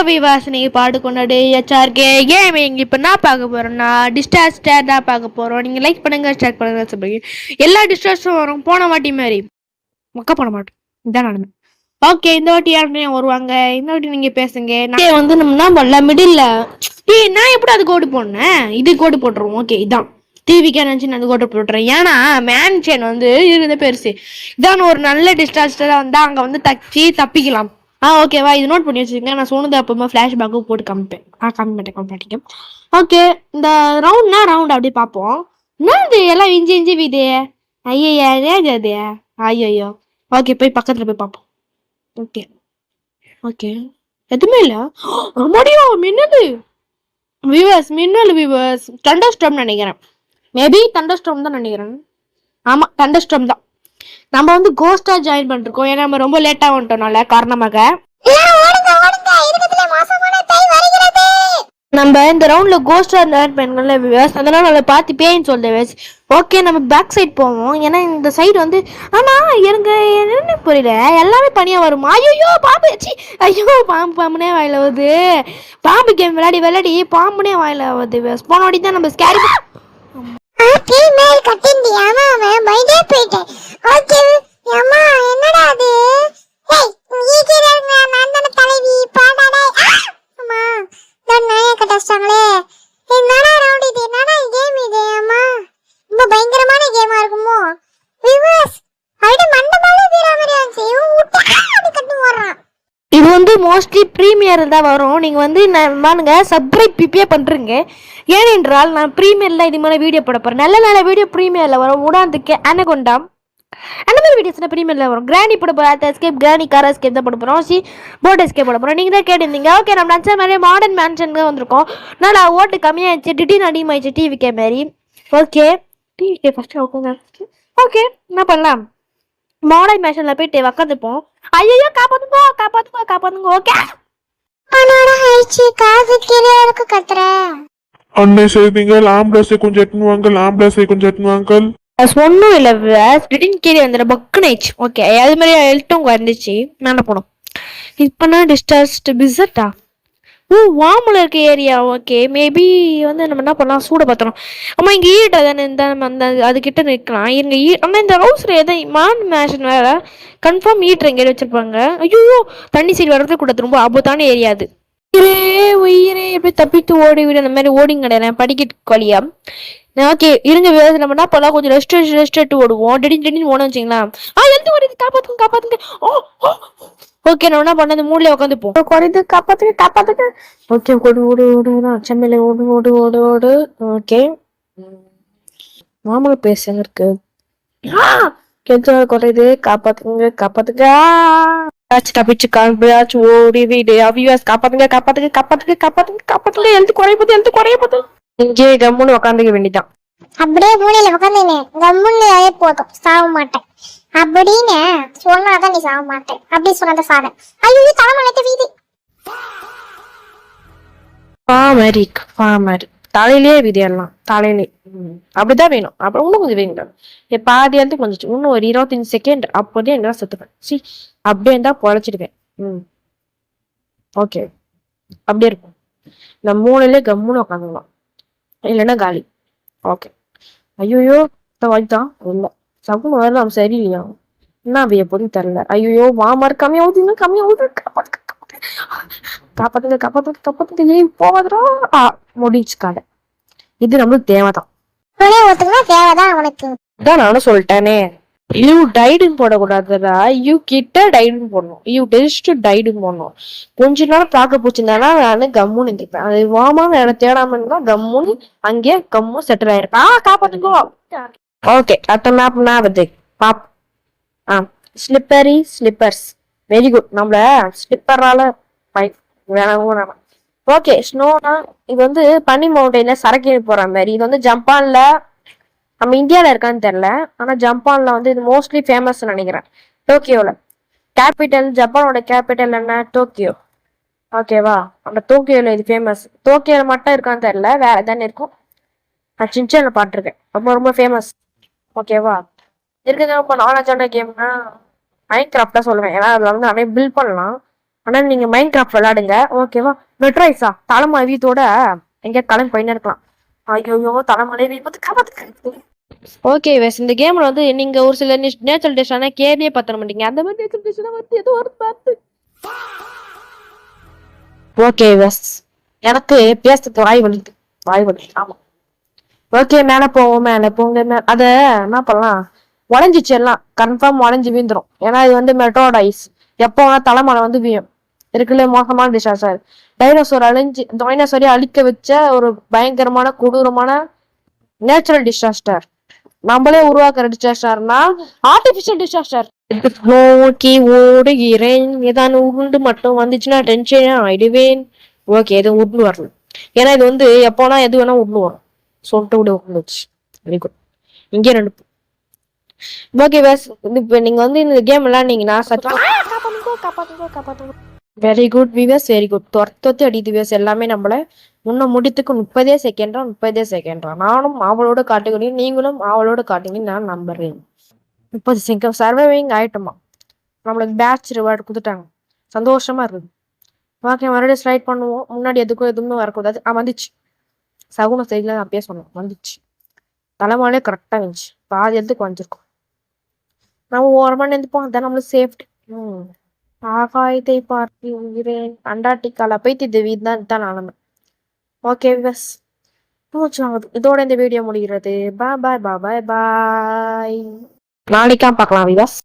விவாசனை பாடு கொண்டாடு HRK gaming. இப்போ நான் பார்க்க போகிறோம்னா டிஸ்டாஸ்டர் தான் பார்க்க போகிறோம். நீங்கள் லைக் பண்ணுங்க, ஸ்டார்ட் பண்ணுங்க, சொல்லுங்க. எல்லா டிஸ்டாஸ்டும் வரும் போன வாட்டி மாதிரி மொக்க பண்ண மாட்டோம். இதான் நடந்தேன். ஓகே, இந்த வாட்டி யாருமே வருவாங்க. இந்த வாட்டி நீங்கள் பேசுங்க. நான் வந்து நம்மனா வரல மிடில். நான் எப்படி அது கோடு போடனேன்? இது கோடு போட்டுருவோம். ஓகே, இதான் டிவிக்கே நினச்சி நான் அது கோட்டை போட்டுறேன். ஏன்னா மேன்ஷன் வந்து இருந்த பெருசு. இதான் ஒரு நல்ல டிஸ்டாஸ்டராக வந்தால் அங்கே வந்து தப்பிக்கலாம். ஓகேவா, இது நோட் பண்ணி வச்சுருங்க. நான் சொன்னது அப்போமா ஃப்ளாஷ்பேக்கு போட்டு காமிப்பேன். காமிப்பேன். ஓகே, இந்த ரவுண்ட் அப்படியே பார்ப்போம். என்னது எல்லாம் இஞ்சி வீடு? ஐயா ஏன் அது? ஐயோ. ஓகே, போய் பக்கத்தில் போய் பார்ப்போம். ஓகே எதுவுமே இல்லை. முடியும் மின்னது வியூவர்ஸ் தண்டர்ஸ்டார்ம் நினைக்கிறேன். மேபி தண்டர்ஸ்டார்ம் தான் நினைக்கிறேன். ஆமாம், தண்டர்ஸ்டார்ம் தான். நம்ம வந்து கோஸ்டா ஜாயின் பண்ணிருக்கோம். ஏன்னா நம்ம ரொம்ப லேட்டா வந்துட்டோம்னால காரணமாக நம்ம இந்த ரவுண்ட்ல கோஸ்டா ஜாயின் பண்ணல வியூவர்ஸ். அதனால நம்ம பார்த்து பேன்னு சொல்லுவேன். ஓகே, நம்ம பேக் சைட் போவோம். ஏன்னா இந்த சைடு வந்து ஆனா எனக்கு என்ன புரியல, எல்லாமே பனியா வருமா? ஐயோ பாம்பு! பாம்புனே வாயில வருது. பாம்பு கேம் விளையாடி பாம்புனே வாயில வருது. போன வாட்டி தான் நம்ம ஸ்கேரி என்னடா அது? என்னடா ரவுண்ட் இது? என்னடா கேம் இது? அம்மா ரொம்ப பயங்கரமான கேமா இருக்குமோ? வியூவர்ஸ் அப்படியே மண்டபால வீரா மாதிரி ஆச்சு. இவன் கட்டு வர்றான். இது வந்து மோஸ்ட்லி ப்ரீமியர் தான் வரும். நீங்கள் வந்து நானுங்க சப்ஸ்கிரைப் பிபிஏ பண்ணுறீங்க. ஏனென்றால் நான் ப்ரீமியரில் இது மாதிரி வீடியோ போட போகிறேன். நல்ல வீடியோ ப்ரீமியரில் வரும். உடாந்துக்கு அனகொண்டாம் அந்த மாதிரி வீடியோஸ்லாம் ப்ரீமியரில் வரும். கிராணி போட போகிறோம். எஸ்கேப் கிராணி கார் எஸ்கேப் தான் போட போகிறோம். போட் எஸ்கேப் போட போகிறோம். நீங்கள் தான் கேட்டிருந்தீங்க. ஓகே, நம்ம நினச்ச மாதிரி மாடர்ன் மேன்ஷன் தான் வந்திருக்கோம். நான் ஓட்டு கம்மியாகிடுச்சு, டிடின்னு அதிகமாகிடுச்சு டிவிக்கே மாதிரி. ஓகே, டிவிக்கே ஃபஸ்ட்டு உட்காந்து. ஓகே, என்ன பண்ணலாம்? மாடர்ன் மேன்ஷனில் போயிட்டு உக்காந்துப்போம். ஐயோ காப்பாத்துங்க. ஓகே, அண்ணே செய்தீங்க. ஆம்புலன்ஸை கொஞ்சம் எட்டுவாங்க. ஒன்றும் இல்லை, திடீர்னு கீழே வந்துட பக்குனாச்சு. ஓகே, அது மாதிரி எழுட்டும் வந்துச்சு. மேலே போனோம். இப்போ நான் டிஸ்டாஸ்ட் பிசட்டா வாமில் இருக்க ஏரியா. ஓகே, மேபி வந்து நம்ம என்ன பண்ணலாம், சூட பார்த்துறோம். ஆமாம், இங்கே ஈட்டை தானே இந்த நம்ம அந்த அதுக்கிட்ட நிற்கலாம். இங்கே ஆனால் இந்த ஹவுஸில் எதாவது மேஷன் வேறு கன்ஃபார்ம் ஈட்டர் எங்கேயாவது வச்சுருப்பாங்க. ஐயோ, தண்ணி சைடு வர்றது கூட ரொம்ப ஆபத்தான ஏரியா அது. உயிரே எப்படி தப்பித்து ஓடி விட அந்த மாதிரி ஓடிங்க கிடையாது படிக்கட்டு வழியா. ஓகே, இருங்க வேறு நம்ம என்ன பண்ணலாம், கொஞ்சம் ரெஸ்ட் எடுத்து ஓடுவோம். திடீர்னு ஓட வச்சிங்களா? எந்த ஓடுது? காப்பாத்துங்க. ஓகே, நான் என்ன பண்ணது, மூலையில உட்காந்துப்போம். குறைந்து காப்பாத்துங்க. ஓகே, ஓடு சென்னையில ஓடு. ஓகே, மாமா பேசுங்க இருக்கு. குறையுது, காப்பாத்துங்க. தப்பிச்சு காப்பாச்சு ஓடி வீடு. காப்பாத்துங்க. எழுத்து குறைய போது இங்கே கம்முன்னு உட்காந்துக்க வேண்டிதான். அப்படியே மூலையில உட்காந்து கம்முன்னு போதும், சாக மாட்டேன் அப்படின்னு சொன்னாதான் நீ சாக மாட்டேன். அப்படி சொன்னத சாத. ஐயோ, தலைமலை வீடு. தலையிலேயே விதியெல்லாம் தலையிலே அப்படிதான் வேணும். அப்புறம் இன்னும் கொஞ்சம் வேணும். பாதி வந்து கொஞ்சம் இன்னும் ஒரு 25 செகண்ட் அப்படியே என்ன செத்துப்பேன். அப்படியே இருந்தா பொழைச்சிடுவேன். ஓகே, அப்படியே இருக்கும். இந்த மூலையிலே கம்முன்னு உட்காந்துக்கலாம், இல்லைன்னா காலி. ஓகே, ஐயோ வாய்தான் இல்லை சகுனம் வரலாம். சரியில்லையா? என்ன அவைய பொண்ணு தரல. ஐயோ, மாமார் கம்மியாகுது. காப்பாத்துங்க. ஏன் போவதுரா? முடிச்சு காலை. இது நம்மளுக்கு தேவைதான். நானும் சொல்லிட்டேனே, யூ டைடுன்னு போடக்கூடாதுடா. யூ கிட்ட டைடுன்னு போடணும். யூ டெஸ்ட் டைடுன்னு போடணும். கொஞ்ச நேரம் பார்க்க போச்சுருந்தானா நானு கம்முன்னு இருந்திருப்பேன். அது வாமான எனக்கு தேடாம இருந்தா கம்முன்னு அங்கேயே கம்முன்னு செட்டில் ஆயிருப்பேன். காப்பாத்துக்கோ. ஓகே, அடுத்த மேப் பாப். Slippers very good. நம்மள ஸ்லிப்பரால வேணாம். ஓகே, ஸ்னோனா இது வந்து பனி மவுண்டன்ல சரக்கு போற மாதிரி. இது வந்து ஜப்பான்ல, நம்ம இந்தியாவில் இருக்கான்னு தெரியல, ஆனால் ஜப்பானில் வந்து இது மோஸ்ட்லி ஃபேமஸ் நினைக்கிறேன். டோக்கியோவில் கேபிட்டல், ஜப்பானோட கேபிட்டல் என்ன? டோக்கியோ. ஓகேவா, அந்த டோக்கியோவில் இது ஃபேமஸ். டோக்கியோவில் மட்டும் இருக்கான்னு தெரியல, வேற எதானே இருக்கும். நான் சின்சானில் பார்த்துருக்கேன், ரொம்ப ஃபேமஸ். ஓகேவா, இருக்குது ரொம்ப நாலேஜான கேம்னா மைன்கிராஃப்ட் தான் சொல்லுவேன். ஏன்னா அதில் வந்து நிறைய பில்ட் பண்ணலாம். ஆனா நீங்க மைண்ட் கிராஃப்ட் விளையாடுங்க ஓகேவா. மெட்ராய்ஸா தலைமலை வீட்டோட எங்க கிளம்பி போயின்னு இருக்கலாம். ஐயோ தலைமலை வீட்டு காப்பாத்து. ஓகே வெஸ் இந்த கேம்ல வந்து நீங்க ஒரு சில நேச்சுரல் டிஷ் ஆனா கேரியே பத்தன மாட்டீங்க. அந்த மாதிரி நேச்சுரல் டிஷ் வந்து ஏதோ ஒரு பார்த்து. ஓகே வெஸ் எனக்கு பேசுறதுக்கு வாய் வலிக்குது ஆமா. ஓகே மேல போங்க அத என்ன பண்ணலாம், உடஞ்சிச்சு எல்லாம் கன்ஃபார்ம் உடஞ்சி வீந்துரும். ஏன்னா இது வந்து மெட்ரோட ஐஸ் எப்போ வேணா தலைமலை வந்து வீயும். இருக்குல்ல மோசமான டிசாஸ்டர். டைனோசரை அழிக்க வச்ச ஒரு பயங்கரமான கொடூரமான நேச்சுரல் டிசாஸ்டர். நம்மளே உருவாக்குற டிசாஸ்டர்னா ஆர்டிபிஷியல் டிசாஸ்டர். நோக்கி ஓடுகிறேன் ஏதாவது உருண்டு மட்டும் வந்துச்சுன்னா டென்ஷன் ஆயிடுவேன். ஓகே இது உருண்டு வரல, ஏன்னா இது வந்து எப்போனா எது வேணா உருண்டு வரும் சொல்லிட்டு விட உருந்துச்சு. Very good. இங்கே ரெண்டு ஓகே வேஸ் இப்போ நீங்க வந்து இந்த கேம் விளையாண்டீங்கன்னா காப்பாத்துங்க. வெரி குட் விவேஸ் வெரி குட். தொத்தி அடிது விவேஸ் எல்லாமே நம்மள முன்ன முடித்துக்கு 30 செகண்டா. நானும் அவளோட காட்டுகிறேன், நீங்களும் அவளோட காட்டுங்கன்னு நான் நம்புறேன். 30 செகண்ட் சர்வைவிங் ஆயிட்டோமா. நம்மளுக்கு பேட்ச் ரிவார்டு கொடுத்துட்டாங்க, சந்தோஷமா இருக்குது. ஓகே மறுபடியும் ஸ்லைட் பண்ணுவோம். முன்னாடி எதுவுமே வரக்கூடாது. வந்துச்சு சகுன சைட்ல அப்பயே சொன்னோம் வந்துச்சு. தலைமாலே கரெக்டா இருந்துச்சு. பாதி இடத்துக்கு வந்துருக்கும். நம்ம ஓரமா நின்றுப்போம், அதான் நம்மளுக்கு சேஃப்டி. ஆகாயத்தை பார்க்கிறேன் அண்டார்டிகால போயிட்டு இது வீடு தான் நானும். ஓகே பஸ் இதோட இந்த வீடியோ முடிகிறது. பாய் பாய் பாய் பாய். நாளைக்கா பார்க்கலாம் விவாஸ்.